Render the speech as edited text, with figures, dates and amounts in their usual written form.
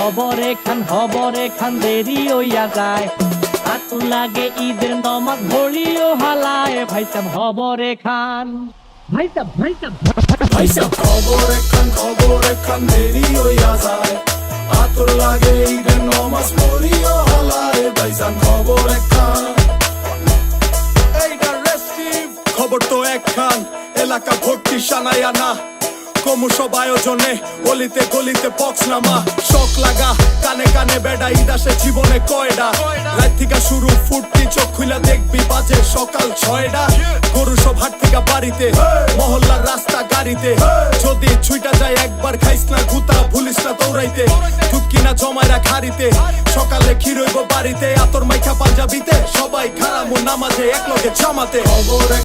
হবরে খান দেরি হইয়া যায়। আতু লাগে ঈদের নমাজ ভরিও হালায়, ভাই সাব হবরে খান, ভাই সাব খবরে খান দেরি হইয়া যায়। আতর লাগে ঈদের নমাজ পড়িও হালায়, ভাইজান খবরে খান। এইটা রেস্টিভ খবর তো একখান, এলাকা ভর্তি সানায় আনা। ক্রমসব আয়োজনে গলিতে গলিতে বক্স নামা। শখ লাগা কানে কানে বেড়া, ঈদ আসে জীবনে কয়ডা। রাত থেকে শুরু ফুর্তি, চোখ খুইলা দেখবি বাজে সকাল 6টা। গরু সব হাট থেকে বাড়িতে, মহল্লার রাস্তা গাড়িতে। যদি ছুইটা যায় একবার খাইস না গুতা, ভুলিস না দৌড়াইতে। দুধ কিনা জমায় রাখ হাড়িতে, সকালে ক্ষীর হইব বাড়িতে। আতর মাইখা পাঞ্জাবিতে, সবাই খারামু নামাজে একলগে জামাতে।